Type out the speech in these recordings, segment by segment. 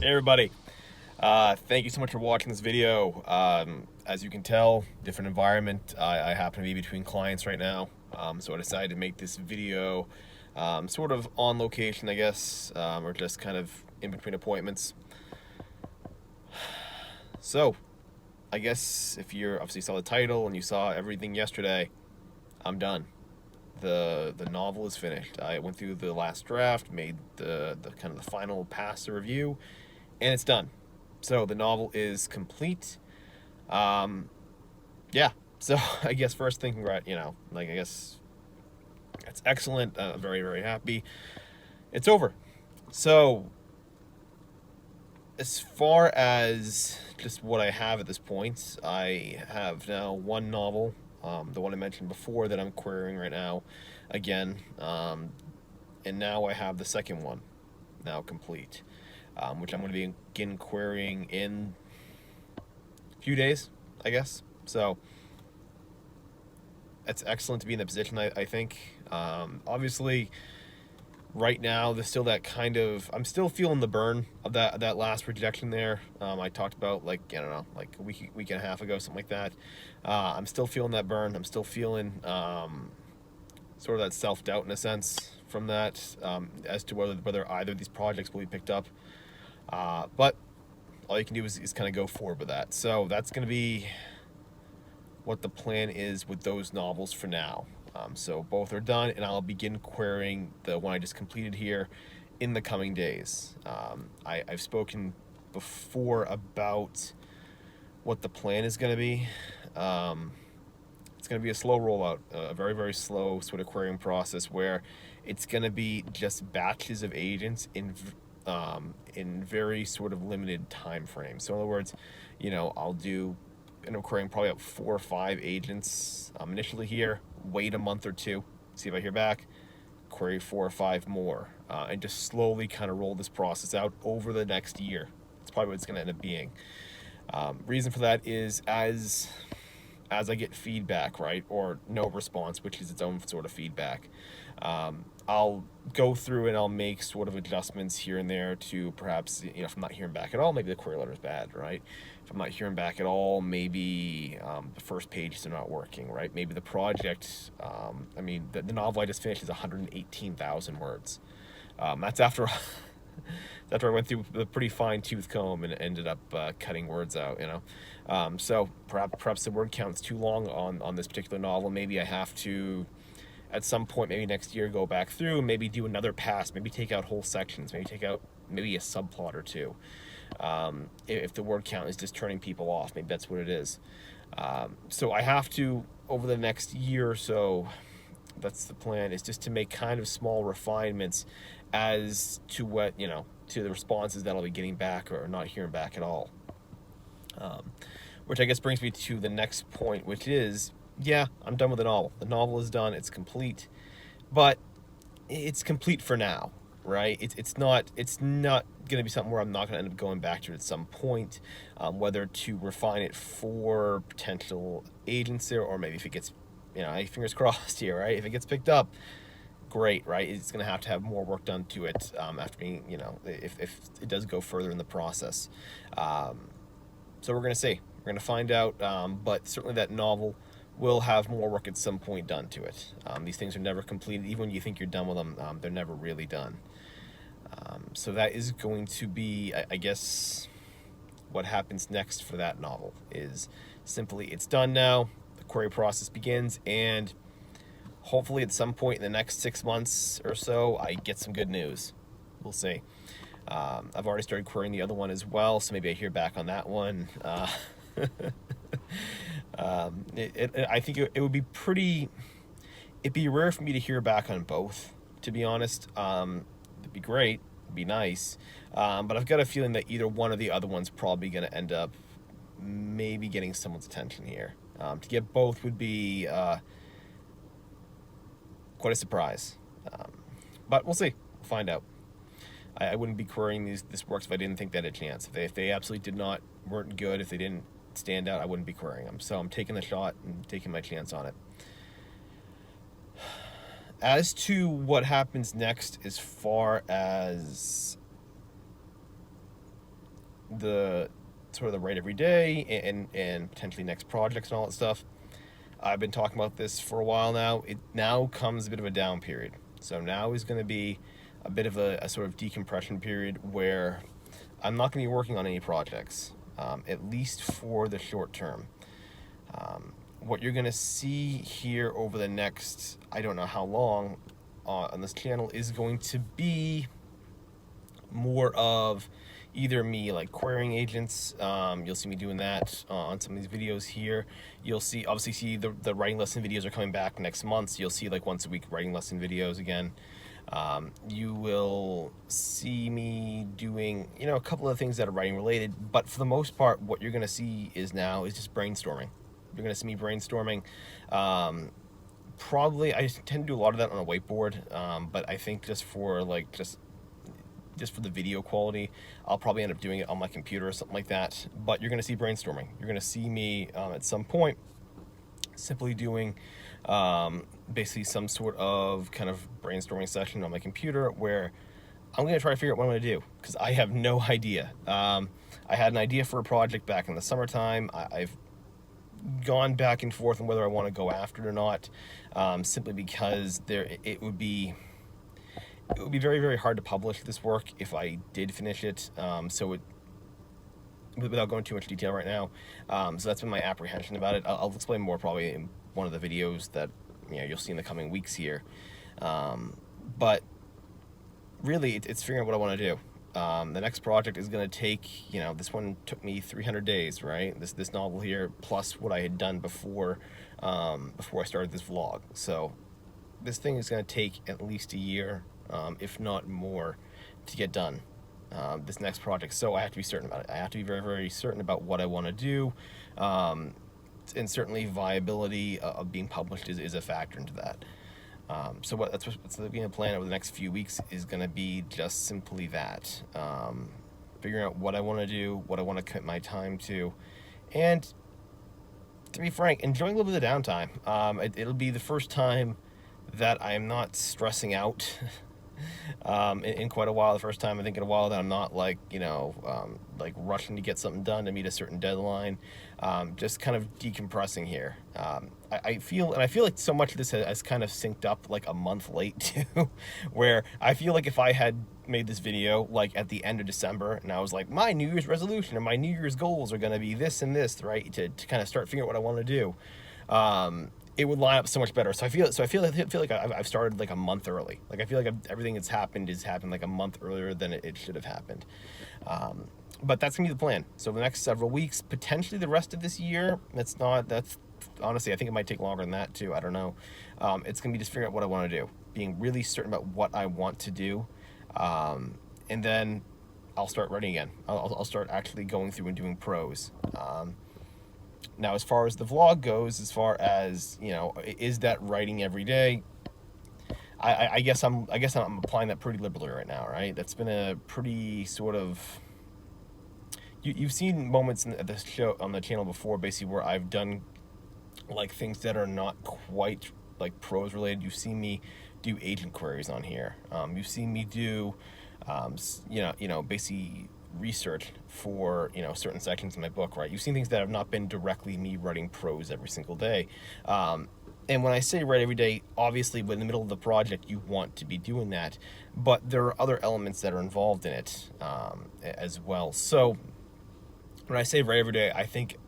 Hey everybody, thank you so much for watching this video. As you can tell, different environment. I happen to be between clients right now, so I decided to make this video sort of on location, I guess, or just kind of in between appointments. So, I guess if you obviously saw the title and you saw everything yesterday, I'm done. The novel is finished. I went through the last draft, made the kind of the final pass the review, and it's done. So the novel is complete. Um, yeah. So I guess first thing, I guess it's excellent. Very very happy. It's over. So as far as just what I have at this point, I have now one novel, the one I mentioned before that I'm querying right now, again, and now I have the second one, now complete, which I'm going to begin querying in a few days, I guess. So it's excellent to be in that position. I think, obviously, right now there's still that kind of, I'm still feeling the burn of that last rejection there. I talked about, like, I don't know, like a week and a half ago, something like that. I'm still feeling that burn. I'm still feeling sort of that self-doubt in a sense from that, as to whether either of these projects will be picked up. But all you can do is kind of go forward with that. So that's going to be what the plan is with those novels for now. So both are done, and I'll begin querying the one I just completed here in the coming days. I've spoken before about what the plan is going to be. It's going to be a slow rollout, a very, very slow sort of querying process where it's going to be just batches of agents in very sort of limited time frames. So in other words, I'll end up querying probably up 4 or 5 agents initially here, wait a month or two, see if I hear back, query 4 or 5 more, and just slowly kind of roll this process out over the next year. That's probably what it's going to end up being. Reason for that is as I get feedback, right, or no response, which is its own sort of feedback, I'll go through and I'll make sort of adjustments here and there to perhaps, if I'm not hearing back at all, maybe the query letter is bad, right? If I'm not hearing back at all, maybe the first pages are not working, right? Maybe the project, the novel I just finished is 118,000 words. That's after after I went through a pretty fine tooth comb and ended up cutting words out, so perhaps the word count's too long on this particular novel. Maybe I have to, at some point, maybe next year, go back through, maybe do another pass, maybe take out whole sections, maybe take out maybe a subplot or two. If the word count is just turning people off, maybe that's what it is. So I have to, over the next year or so, that's the plan, is just to make kind of small refinements as to what, to the responses that I'll be getting back or not hearing back at all. Which I guess brings me to the next point, which is, yeah, I'm done with the novel. The novel is done, it's complete, but it's complete for now, right? It's not going to be something where I'm not going to end up going back to it at some point, whether to refine it for potential agents there, or maybe if it gets, fingers crossed here, right? If it gets picked up, great, right? It's going to have more work done to it after being, if it does go further in the process. So we're going to see. We're going to find out, but certainly that novel will have more work at some point done to it. These things are never completed. Even when you think you're done with them, they're never really done. So that is going to be, I guess, what happens next for that novel is simply it's done now, the query process begins, and hopefully at some point in the next 6 months or so, I get some good news. We'll see. I've already started querying the other one as well, so maybe I hear back on that one. I think it would be it'd be rare for me to hear back on both, to be honest. It'd be great, it'd be nice, but I've got a feeling that either one or the other one's probably going to end up maybe getting someone's attention here. To get both would be quite a surprise, but we'll see. We'll find out. I wouldn't be querying this works if I didn't think they had a chance. If they absolutely weren't good, if they didn't stand out, I wouldn't be querying them. So I'm taking the shot and taking my chance on it. As to what happens next, as far as the sort of the write every day and potentially next projects and all that stuff. I've been talking about this for a while now. It now comes a bit of a down period. So now is going to be a bit of a sort of decompression period where I'm not going to be working on any projects, at least for the short term. What you're going to see here over the next, I don't know how long, on this channel is going to be more of either me like querying agents. You'll see me doing that on some of these videos here. You'll see, obviously see the writing lesson videos are coming back next month, so you'll see like once a week writing lesson videos again. You will see me doing, you know, a couple of things that are writing related, but for the most part, what you're going to see is just brainstorming. You're going to see me brainstorming. Probably, I tend to do a lot of that on a whiteboard, but I think just for for the video quality, I'll probably end up doing it on my computer or something like that. But you're going to see brainstorming. You're going to see me at some point simply doing basically some sort of kind of brainstorming session on my computer where I'm going to try to figure out what I'm going to do, because I have no idea. I had an idea for a project back in the summertime. I've gone back and forth on whether I want to go after it or not, simply because it would be very, very hard to publish this work if I did finish it. Without going too much detail right now, so that's been my apprehension about it. I'll explain more probably in one of the videos that you'll see in the coming weeks here. But really, it's figuring out what I want to do. The next project is going to take, this one took me 300 days, right? This novel here, plus what I had done before I started this vlog. So this thing is going to take at least a year, if not more, to get done. This next project. So I have to be certain about it. I have to be very, very certain about what I want to do. And certainly viability of being published is a factor into that. So what's the plan over the next few weeks is going to be just simply that. Figuring out what I want to do, what I want to commit my time to, and to be frank, enjoying a little bit of downtime. It'll be the first time that I'm not stressing out in quite a while. The first time I think in a while that I'm not like rushing to get something done to meet a certain deadline. Just kind of decompressing here. I feel like so much of this has kind of synced up like a month late too, where I feel like if I had made this video like at the end of December and I was like, my New Year's resolution or my New Year's goals are going to be this and this, right, to kind of start figuring out what I want to do, it would line up so much better. So I feel like I've started like a month early. Like I feel like everything that's happened has happened like a month earlier than it should have happened. But that's gonna be the plan. So the next several weeks, potentially the rest of this year. That's honestly, I think it might take longer than that too. I don't know. It's gonna be just figuring out what I want to do, being really certain about what I want to do, and then I'll start writing again. I'll start actually going through and doing prose. Now, as far as the vlog goes, as far as, is that writing every day? I guess I'm applying that pretty liberally right now, right? That's been a pretty sort of, you've seen moments at the show on the channel before, basically where I've done like things that are not quite like prose related. You've seen me do agent queries on here. You've seen me do, basically research for certain sections in my book, right? You've seen things that have not been directly me writing prose every single day. And when I say write every day, obviously when in the middle of the project you want to be doing that, but there are other elements that are involved in it as well. So when I say write every day, I think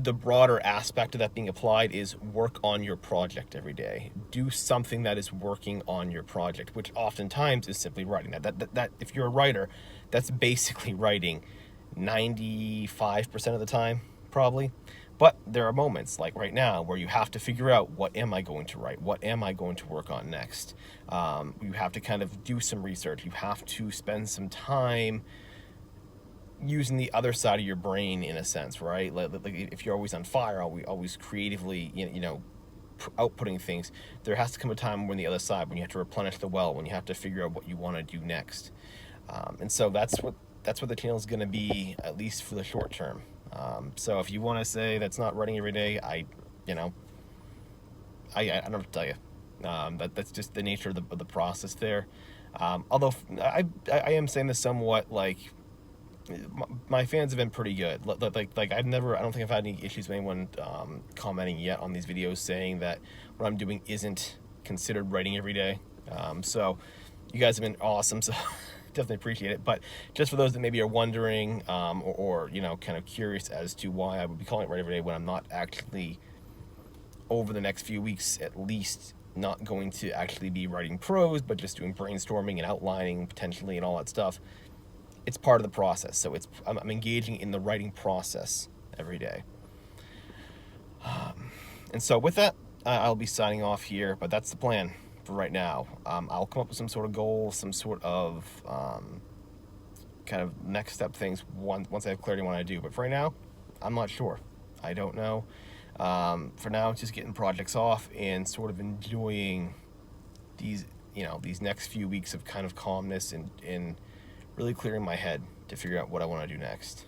the broader aspect of that being applied is work on your project every day. Do something that is working on your project, which oftentimes is simply writing. That if you're a writer, that's basically writing 95% of the time, probably. But there are moments like right now where you have to figure out, what am I going to write? What am I going to work on next? You have to kind of do some research. You have to spend some time using the other side of your brain in a sense, right? Like if you're always on fire, always creatively, outputting things, there has to come a time when the other side, when you have to replenish the well, when you have to figure out what you want to do next. And so that's what the channel is going to be, at least for the short term. So if you want to say that's not writing every day, I don't know what to tell you. That's just the nature of the process there. Although I am saying this somewhat like my fans have been pretty good. Like I don't think I've had any issues with anyone commenting yet on these videos saying that what I'm doing isn't considered writing every day. So you guys have been awesome. So definitely appreciate it. But just for those that maybe are wondering, or kind of curious as to why I would be calling it write every day when I'm not actually, over the next few weeks at least, not going to actually be writing prose, but just doing brainstorming and outlining potentially and all that stuff. It's part of the process. So I'm engaging in the writing process every day. And so with that, I'll be signing off here, but that's the plan for right now. I'll come up with some sort of goal, some sort of kind of next step things once I have clarity on what I do. But for right now, I'm not sure. I don't know. For now, it's just getting projects off and sort of enjoying these next few weeks of kind of calmness and really clearing my head to figure out what I want to do next.